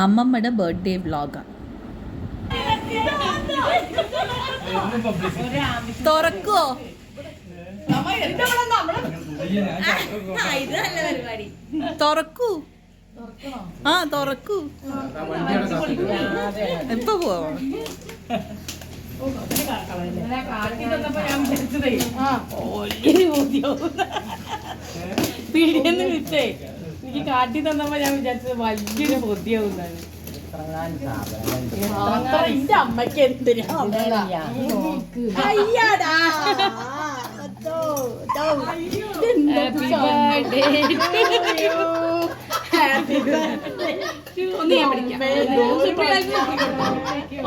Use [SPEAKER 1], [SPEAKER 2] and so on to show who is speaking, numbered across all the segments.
[SPEAKER 1] അമ്മമ്മയുടെ ബർത്ത്ഡേ വ്ളോഗാണ്. തുറക്കോ? തുറക്കൂ. ആ തുറക്കൂ. എപ്പോ പോവാ?
[SPEAKER 2] പീടിയെന്ന് വിറ്റേ എനിക്ക് കാട്ടി തന്നപ്പോ ഞാൻ വിചാരിച്ചത് വലിയൊരു ബോധ്യാവുന്നതാണ്. എന്റെ അമ്മക്ക് എന്തിനാ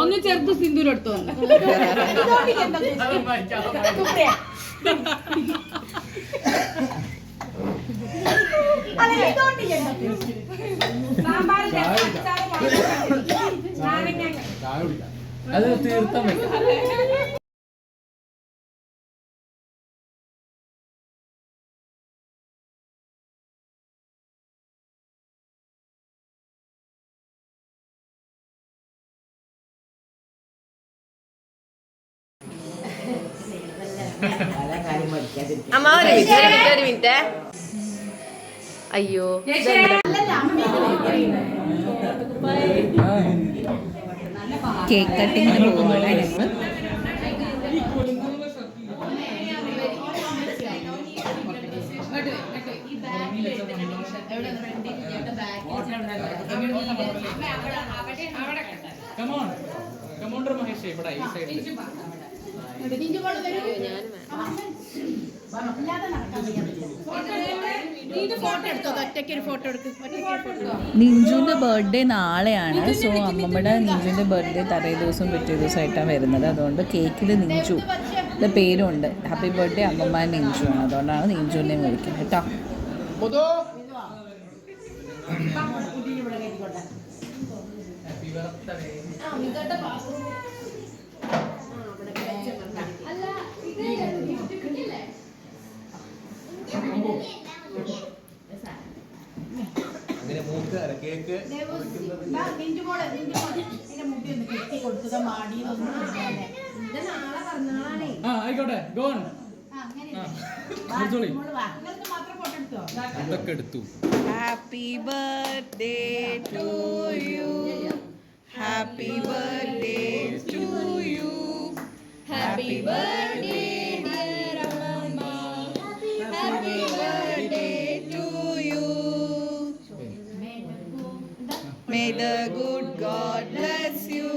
[SPEAKER 2] ഒന്ന് ചെറുത്ത് സിന്ദൂരം എടുത്തു
[SPEAKER 3] അത് തീർത്ഥം
[SPEAKER 4] അമ്മ ഒരു മിനിറ്റ്. അയ്യോ
[SPEAKER 1] കേക്ക് കട്ടിങ്ങിന് പോകുമ്പോഴാണ് ഞങ്ങൾ.
[SPEAKER 3] മഹേഷ് ഇവിടെ ഈ സൈഡിൽ
[SPEAKER 1] നിഞ്ചുവിൻ്റെ ബർത്ത്ഡേ നാളെയാണ്. സോ അമ്മമ്മയുടെ നിഞ്ചുവിൻ്റെ ബർത്ത്ഡേ തലേ ദിവസം പിറ്റേ ദിവസമായിട്ടാണ് വരുന്നത്. അതുകൊണ്ട് കേക്കിൽ നിഞ്ചു പേരുണ്ട്. ഹാപ്പി ബർത്ത്ഡേ അമ്മമ്മ നിഞ്ചു ആണ്. അതുകൊണ്ടാണ് നിഞ്ചുവിനെ വിളിക്കുന്നത് കേട്ടോ.
[SPEAKER 3] കേക്ക് ആയിക്കോട്ടെ ഗോൺ അതൊക്കെ എടുത്തു.
[SPEAKER 1] Happy birthday to you, happy birthday to you, happy birthday dear അമ്മമ്മ, happy birthday to you. May the good God bless you.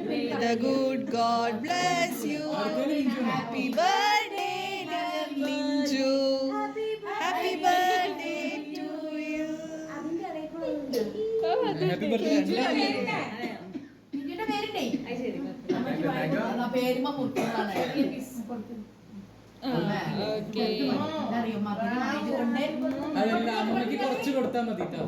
[SPEAKER 1] May the good God bless you. Happy birthday, dear Minju. Happy birthday to you.
[SPEAKER 3] Happy birthday. അതല്ല അമ്മയ്ക്ക് കുറച്ച് കൊടുത്താൽ മതി കേട്ടോ.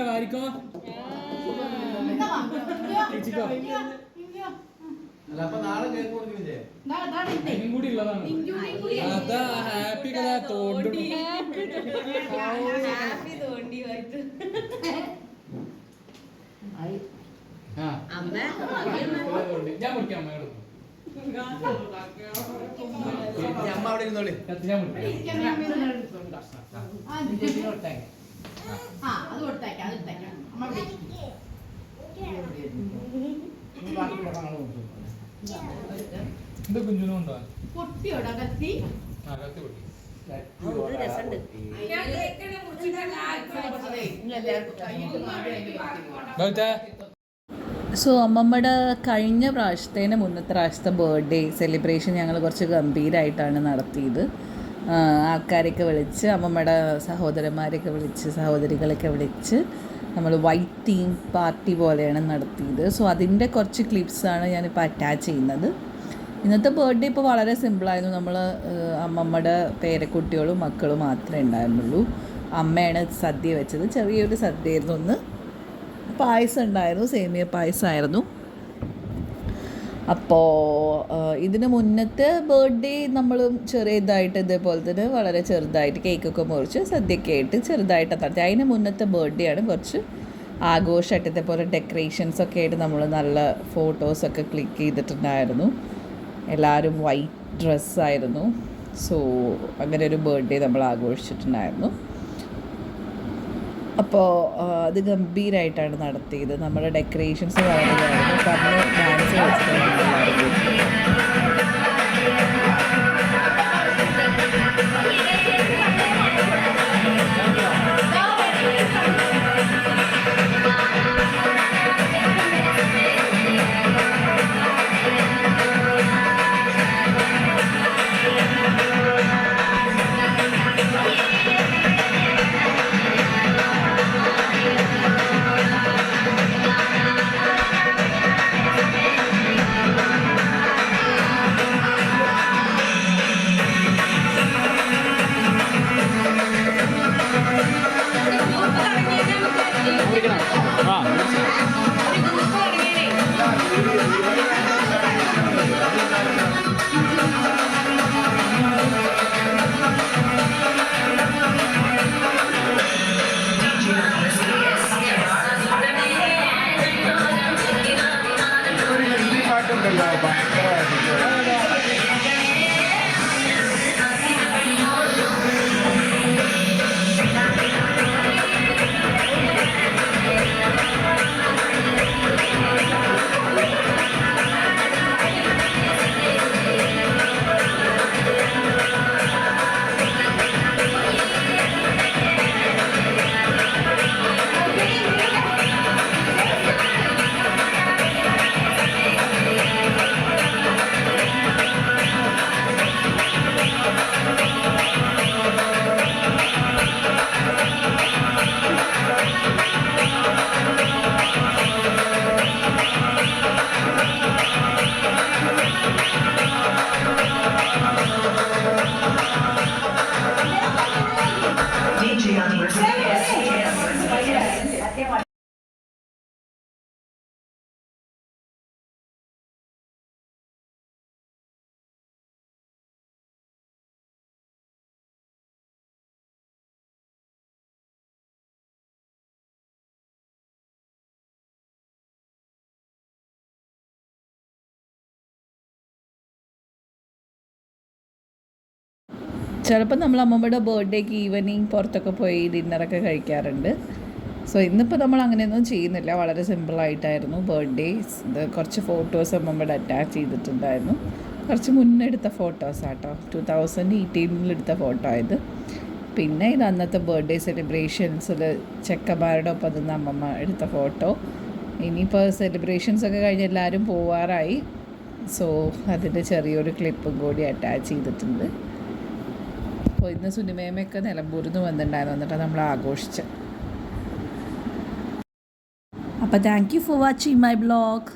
[SPEAKER 3] വാരിക്കോ കൂടി ഉള്ളതാണ്. അതാ ഹാപ്പി കഥാ തോണ്ടും. ഞാൻ മുറിക്കാം അമ്മയോട്. അമ്മ അവിടെ ഇരുന്നോളി. ഞാൻ എന്താ കുഞ്ഞിനും ഉണ്ടോ?
[SPEAKER 2] പൊട്ടിയോടാ കത്തി?
[SPEAKER 3] ആ കത്തി പൊട്ടി.
[SPEAKER 1] സോ അമ്മമ്മയുടെ കഴിഞ്ഞ പ്രാവശ്യത്തേന് മുന്നത്തെ പ്രാവശ്യത്തെ ബർത്ത്ഡേ സെലിബ്രേഷൻ ഞങ്ങൾ കുറച്ച് ഗംഭീരമായിട്ടാണ് നടത്തിയത്. ആൾക്കാരെയൊക്കെ വിളിച്ച്, അമ്മമ്മയുടെ സഹോദരന്മാരെയൊക്കെ വിളിച്ച്, സഹോദരികളെയൊക്കെ വിളിച്ച് നമ്മൾ വൈറ്റ് തീം പാർട്ടി പോലെയാണ് നടത്തിയത്. സോ അതിൻ്റെ കുറച്ച് ക്ലിപ്സാണ് ഞാനിപ്പോൾ അറ്റാച്ച് ചെയ്യുന്നത്. ഇന്നത്തെ ബർത്ത്ഡേ ഇപ്പോൾ വളരെ സിമ്പിളായിരുന്നു. നമ്മൾ അമ്മമ്മയുടെ പേരക്കുട്ടികളും മക്കളും മാത്രമേ ഉണ്ടായിരുന്നുള്ളൂ. അമ്മയാണ് സദ്യ വെച്ചത്. ചെറിയൊരു സദ്യയായിരുന്നു. ഒന്ന് പായസം ഉണ്ടായിരുന്നു, സേമിയ പായസമായിരുന്നു. അപ്പോൾ ഇതിന് മുന്നത്തെ ബർത്ത്ഡേ നമ്മൾ ചെറിയതായിട്ട് ഇതേപോലെ തന്നെ വളരെ ചെറുതായിട്ട് കേക്കൊക്കെ മുറിച്ച് സദ്യയൊക്കെ ആയിട്ട് ചെറുതായിട്ട് നടത്തി. അതിന് മുന്നത്തെ ബർത്ത്ഡേ ആണ് കുറച്ച് ആഘോഷമായിട്ട് ഇതേപോലെ ഡെക്കറേഷൻസൊക്കെ ആയിട്ട് നമ്മൾ നല്ല ഫോട്ടോസൊക്കെ ക്ലിക്ക് ചെയ്തിട്ടുണ്ടായിരുന്നു. എല്ലാവരും വൈറ്റ് ഡ്രസ്സായിരുന്നു. സോ അങ്ങനെ ഒരു ബർത്ത്ഡേ നമ്മൾ ആഘോഷിച്ചിട്ടുണ്ടായിരുന്നു. അപ്പോൾ അത് ഗംഭീരമായിട്ടാണ് നടത്തിയത്. നമ്മുടെ ഡെക്കറേഷൻസ് വളരെ പറഞ്ഞ് ഡാൻസ് കളിച്ചിട്ടുണ്ടായിരുന്നു. ചിലപ്പോൾ നമ്മൾ അമ്മമ്മയുടെ ബർത്ത്ഡേക്ക് ഈവനിങ് പുറത്തൊക്കെ പോയി ഡിന്നറൊക്കെ കഴിക്കാറുണ്ട്. സോ ഇന്നിപ്പോൾ നമ്മൾ അങ്ങനെയൊന്നും ചെയ്യുന്നില്ല. വളരെ സിമ്പിളായിട്ടായിരുന്നു ബർത്ത്ഡേ. കുറച്ച് ഫോട്ടോസ് അമ്മമ്മയുടെ അറ്റാച്ച് ചെയ്തിട്ടുണ്ടായിരുന്നു. കുറച്ച് മുന്നേ എടുത്ത ഫോട്ടോസാട്ടോ, 2018 എടുത്ത ഫോട്ടോ ആയത്. പിന്നെ ഇത് അന്നത്തെ ബർത്ത്ഡേ സെലിബ്രേഷൻസിൽ ചെക്കന്മാരുടെ ഒപ്പം നിന്ന് അമ്മമ്മ എടുത്ത ഫോട്ടോ. ഇനിയിപ്പോൾ സെലിബ്രേഷൻസൊക്കെ കഴിഞ്ഞ് എല്ലാവരും പോവാറായി. സോ അതിൻ്റെ ചെറിയൊരു ക്ലിപ്പും കൂടി അറ്റാച്ച് ചെയ്തിട്ടുണ്ട്. അപ്പോൾ ഇന്ന് സുനിമേമയൊക്കെ നിലമ്പൂരിൽ നിന്ന് വന്നിട്ടുണ്ടായിരുന്നു. എന്നിട്ട് നമ്മൾ ആഘോഷിച്ച്. അപ്പോൾ thank you for watching my blog.